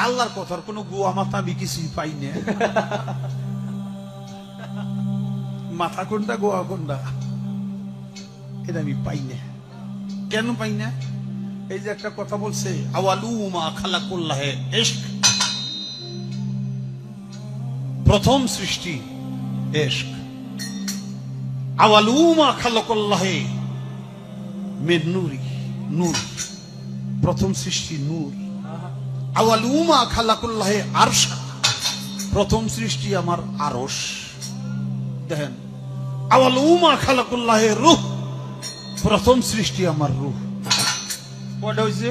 আল্লাহর কথার কোনো গোয়া মাথা আমি কিছুই পাই না। মাথা কোনটা গোয়া কোনটা এটা আমি পাই না। কেন পাই না? এই যে একটা কথা বলছে, আওয়ালু মা খালাকুল্লাহে ইশক, প্রথম সৃষ্টি ইশক। আওয়ালু মা খালাকুল্লাহে মিন নূরি, নূর, প্রথম সৃষ্টি নূর। আওয়ালু মা খালাকুল্লাহে আরশ, প্রথম সৃষ্টি আমার আরশ। দেখেন, আওয়ালু মা খালাকুল্লাহে রূহ, প্রথম সৃষ্টি আমার রূহ। কয়টা হয়েছে?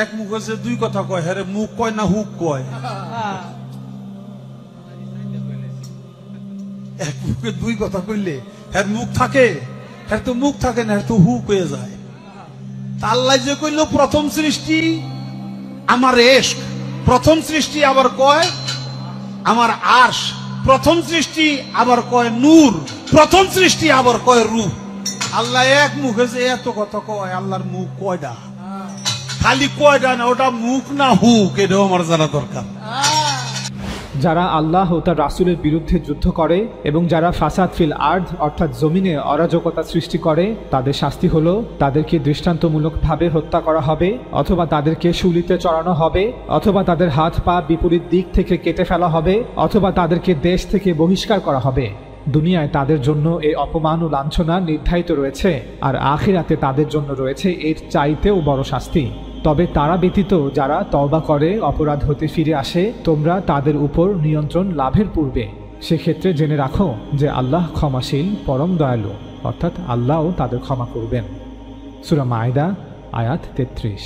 এক মুখ আছে, দুই কথা কয়। হ্যাঁ, মুখ কয় না হুক কয়? এক মুখে দুই কথা কইলে হ্যাঁ মুখ থাকে, হ্যাঁ তো মুখ থাকে না, তো হুক হয়ে যায়। আল্লাহ যে কইল প্রথম সৃষ্টি আমার ইশক, প্রথম সৃষ্টি আবার কয় আমার আরশ, প্রথম সৃষ্টি আবার কয় নূর, প্রথম সৃষ্টি আবার কয় রূহ। আল্লাহ এক মুখে যে এত কথা কয়, আল্লাহর মুখ কয়টা? খালি কয়টা না, ওটা মুখ না হুক, এটাও আমার জানা দরকার। যারা আল্লাহ ও তার রাসূলের বিরুদ্ধে যুদ্ধ করে এবং যারা ফাসাদ ফিল আরদ অর্থাৎ জমিনে অরাজকতা সৃষ্টি করে, তাদের শাস্তি হলো তাদেরকে দৃষ্টান্তমূলকভাবে হত্যা করা হবে, অথবা তাদেরকে শুলিতে চড়ানো হবে, অথবা তাদের হাত পা বিপরীত দিক থেকে কেটে ফেলা হবে, অথবা তাদেরকে দেশ থেকে বহিষ্কার করা হবে। দুনিয়ায় তাদের জন্য এই অপমান ও লাঞ্ছনা নির্ধারিত রয়েছে, আর আখিরাতে তাদের জন্য রয়েছে এর চাইতেও বড় শাস্তি। তবে তারা ব্যতীত যারা তওবা করে অপরাধ হতে ফিরে আসে, তোমরা তাদের উপর নিয়ন্ত্রণ লাভের পূর্বে সেক্ষেত্রে জেনে রাখো যে আল্লাহ ক্ষমাশীল পরম দয়ালু, অর্থাৎ আল্লাহও তাদের ক্ষমা করবেন। সূরা মায়দা আয়াত 33।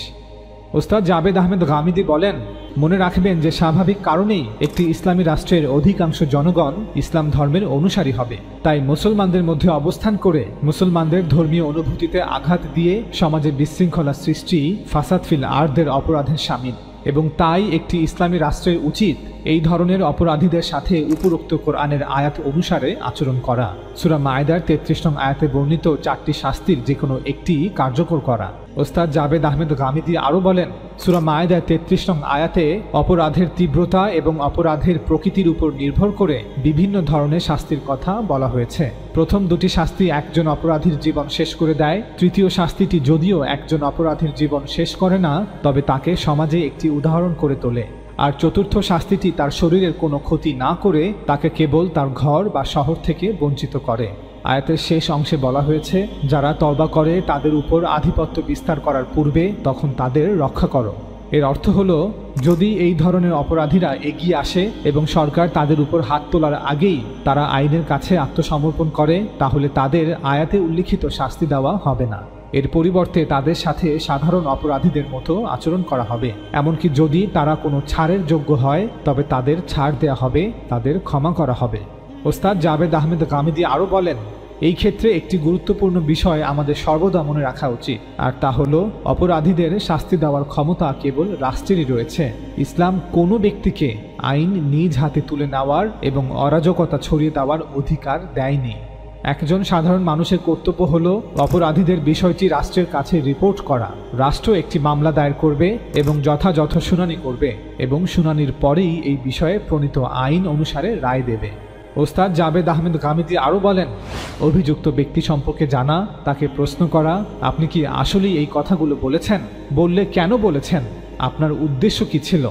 ওস্তাদ জাবেদ আহমেদ গামিদি বলেন, মনে রাখবেন যে স্বাভাবিক কারণেই একটি ইসলামী রাষ্ট্রের অধিকাংশ জনগণ ইসলাম ধর্মের অনুসারী হবে। তাই মুসলমানদের মধ্যে অবস্থান করে মুসলমানদের ধর্মীয় অনুভূতিতে আঘাত দিয়ে সমাজে বিশৃঙ্খলা সৃষ্টি ফাসাদ ফিল আরদের অপরাধের শামিল, এবং তাই একটি ইসলামী রাষ্ট্রের উচিত এই ধরনের অপরাধীদের সাথে উপরোক্ত কোরআনের আয়াত অনুসারে আচরণ করা। সূরা মায়দার 33 নং আয়াতে বর্ণিত 4টি শাস্তির যে কোনো একটি কার্যকর করা। ওস্তাদ জাবেদ আহমেদ গামিদি আরও বলেন, সূরা মায়দার 33 নং আয়াতে অপরাধের তীব্রতা এবং অপরাধের প্রকৃতির উপর নির্ভর করে বিভিন্ন ধরনের শাস্তির কথা বলা হয়েছে। প্রথম দুটি শাস্তি একজন অপরাধীর জীবন শেষ করে দেয়। তৃতীয় শাস্তিটি যদিও একজন অপরাধীর জীবন শেষ করে না, তবে তাকে সমাজে একটি উদাহরণ করে তোলে। আর চতুর্থ শাস্তিটি তার শরীরের কোনো ক্ষতি না করে তাকে কেবল তার ঘর বা শহর থেকে বঞ্চিত করে। আয়াতের শেষ অংশে বলা হয়েছে, যারা তওবা করে তাদের উপর আধিপত্য বিস্তার করার পূর্বে তখন তাদের রক্ষা করো। এর অর্থ হলো, যদি এই ধরনের অপরাধীরা এগিয়ে আসে এবং সরকার তাদের উপর হাত তোলার আগেই তারা আইনের কাছে আত্মসমর্পণ করে, তাহলে তাদের আয়াতে উল্লিখিত শাস্তি দেওয়া হবে না। এর পরিবর্তে তাদের সাথে সাধারণ অপরাধীদের মতো আচরণ করা হবে। এমনকি যদি তারা কোনো ছাড়ের যোগ্য হয়, তবে তাদের ছাড় দেয়া হবে, তাদের ক্ষমা করা হবে। ওস্তাদ জাবেদ আহমেদ গামিদি আরও বলেন, এই ক্ষেত্রে একটি গুরুত্বপূর্ণ বিষয় আমাদের সর্বদা মনে রাখা উচিত, আর তা হলো অপরাধীদের শাস্তি দেওয়ার ক্ষমতা কেবল রাষ্ট্রেরই রয়েছে। ইসলাম কোনো ব্যক্তিকে আইন নিজ হাতে তুলে নেওয়ার এবং অরাজকতা ছড়িয়ে দেওয়ার অধিকার দেয়নি। একজন সাধারণ মানুষের কর্তব্য হলো অপরাধীদের বিষয়টি রাষ্ট্রের কাছে রিপোর্ট করা। রাষ্ট্র একটি মামলা দায়ের করবে এবং যথাযথ শুনানি করবে, এবং শুনানির পরেই এই বিষয়ে প্রণীত আইন অনুসারে রায় দেবে। ওস্তাদ জাবেদ আহমেদ গামিদি আরও বলেন, অভিযুক্ত ব্যক্তি সম্পর্কে জানা, তাকে প্রশ্ন করা, আপনি কি আসলেই এই কথাগুলো বলেছেন? বললে কেন বলেছেন? আপনার উদ্দেশ্য কি ছিল?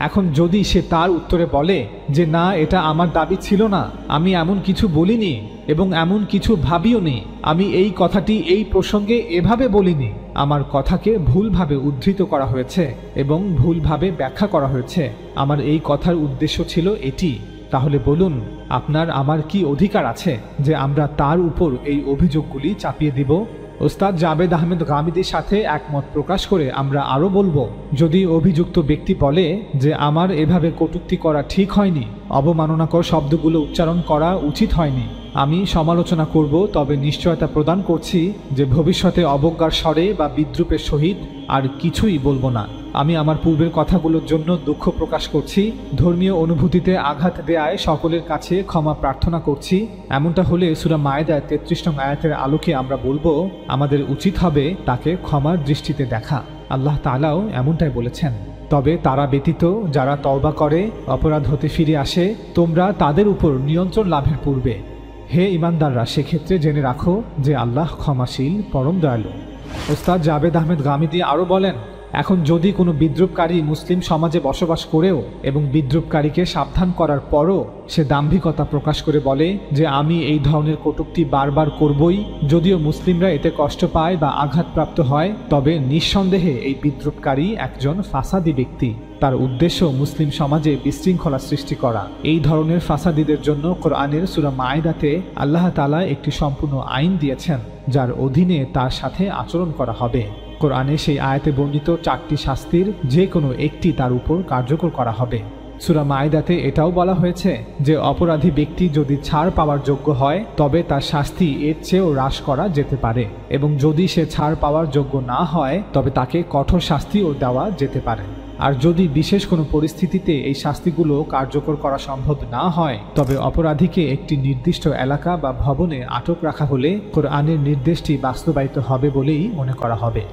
এখন যদি সে তার উত্তরে বলে যে না, এটা আমার দাবি ছিল না, আমি এমন কিছু বলিনি এবং এমন কিছু ভাবিও নি, আমি এই কথাটি এই প্রসঙ্গে এভাবে বলিনি, আমার কথাকে ভুলভাবে উদ্ধৃত করা হয়েছে এবং ভুলভাবে ব্যাখ্যা করা হয়েছে, আমার এই কথার উদ্দেশ্য ছিল এটি, তাহলে বলুন আপনার আমার কি অধিকার আছে যে আমরা তার উপর এই অভিযোগগুলি চাপিয়ে দিব? ওস্তাদ জাবেদ আহমেদ গামিদির সাথে একমত প্রকাশ করে আমরা আরও বলবো, যদি অভিযুক্ত ব্যক্তি বলে যে আমার এভাবে কটূক্তি করা ঠিক হয়নি, অবমাননাকর শব্দগুলো উচ্চারণ করা উচিত হয়নি, আমি সমালোচনা করব, তবে নিশ্চয়তা প্রদান করছি যে ভবিষ্যতে অবজ্ঞার স্বরে বা বিদ্রূপের সহিত আর কিছুই বলবো না। আমি আমার পূর্বের কথাগুলোর জন্য দুঃখ প্রকাশ করছি, ধর্মীয় অনুভূতিতে আঘাত দেয়ায় সকলের কাছে ক্ষমা প্রার্থনা করছি। এমনটা হলে সূরা মায়েদার 33 নং আয়াতের আলোকে আমরা বলবো আমাদের উচিত হবে তাকে ক্ষমার দৃষ্টিতে দেখা। আল্লাহ তাআলাও এমনটাই বলেছেন, তবে তারা ব্যতীত যারা তওবা করে অপরাধ হতে ফিরে আসে তোমরা তাদের উপর নিয়ন্ত্রণ লাভের পূর্বে হে ঈমানদাররা সেক্ষেত্রে জেনে রাখো যে আল্লাহ ক্ষমাশীল পরম দয়ালু। ওস্তাদ জাবেদ আহমেদ গামিদী আরও বলেন, এখন যদি কোনো বিদ্রুপকারী মুসলিম সমাজে বসবাস করেও এবং বিদ্রুপকারীকে সাবধান করার পরও সে দাম্ভিকতা প্রকাশ করে বলে যে আমি এই ধরনের কটূক্তি বারবার করবই, যদিও মুসলিমরা এতে কষ্ট পায় বা আঘাতপ্রাপ্ত হয়, তবে নিঃসন্দেহে এই বিদ্রুপকারী একজন ফাসাদি ব্যক্তি। তার উদ্দেশ্য মুসলিম সমাজে বিশৃঙ্খলা সৃষ্টি করা। এই ধরনের ফাসাদিদের জন্য কোরআনের সূরা মায়েদাতে আল্লাহ তাআলা একটি সম্পূর্ণ আইন দিয়েছেন যার অধীনে তার সাথে আচরণ করা হবে। কোরআনে সেই আয়াতে বর্ণিত 4টি শাস্তির যে কোনো একটি তার উপর কার্যকর করা হবে। সূরা মায়েদাতে এটাও বলা হয়েছে যে অপরাধী ব্যক্তি যদি ছাড় পাওয়ার যোগ্য হয় তবে তার শাস্তি এর চেয়েও হ্রাস করা যেতে পারে, এবং যদি সে ছাড় পাওয়ার যোগ্য না হয় তবে তাকে কঠোর শাস্তিও দেওয়া যেতে পারে। আর যদি বিশেষ কোনো পরিস্থিতিতে এই শাস্তিগুলো কার্যকর করা সম্ভব না হয় তবে অপরাধীকে একটি নির্দিষ্ট এলাকা বা ভবনে আটক রাখা হলে কোরআনের নির্দেশটি বাস্তবায়িত হবে বলেই মনে করা হবে।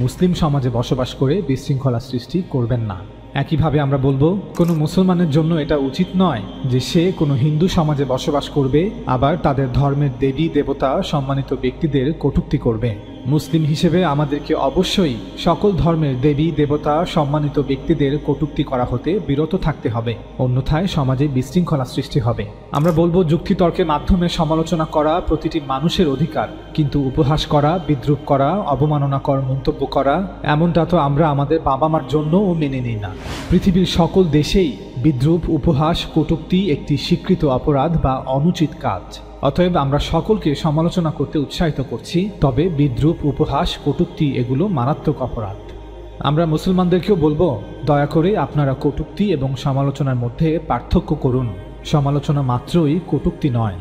মুসলিম সমাজে বসবাস করে বিশৃঙ্খলা সৃষ্টি করবেন না। একইভাবে আমরা বলবো কোনো মুসলমানের জন্য এটা উচিত নয় যে সে কোনো হিন্দু সমাজে বসবাস করবে আবার তাদের ধর্মের দেবী দেবতা সম্মানিত ব্যক্তিদের কটূক্তি করবে। মুসলিম হিসেবে আমাদেরকে অবশ্যই সকল ধর্মের দেবী দেবতা সম্মানিত ব্যক্তিদের কটূক্তি করা হতে বিরত থাকতে হবে, অন্যথায় সমাজে বিশৃঙ্খলা সৃষ্টি হবে। আমরা বলবো যুক্তিতর্কের মাধ্যমে সমালোচনা করা প্রতিটি মানুষের অধিকার, কিন্তু উপহাস করা, বিদ্রুপ করা, অবমাননাকর মন্তব্য করা এমনটা তো আমরা আমাদের বাবা মার জন্যও মেনে নিই না। পৃথিবীর সকল দেশেই বিদ্রুপ, উপহাস, কটূক্তি একটি স্বীকৃত অপরাধ বা অনুচিত কাজ। অতএব আমরা সকলকে সমালোচনা করতে উৎসাহিত করছি, তবে বিদ্রুপ, উপহাস, কটূক্তি এগুলো মারাত্মক অপরাধ। আমরা মুসলমানদেরকেও বলবো দয়া করে আপনারা কটূক্তি এবং সমালোচনার মধ্যে পার্থক্য করুন। সমালোচনা মাত্রই কটূক্তি নয়।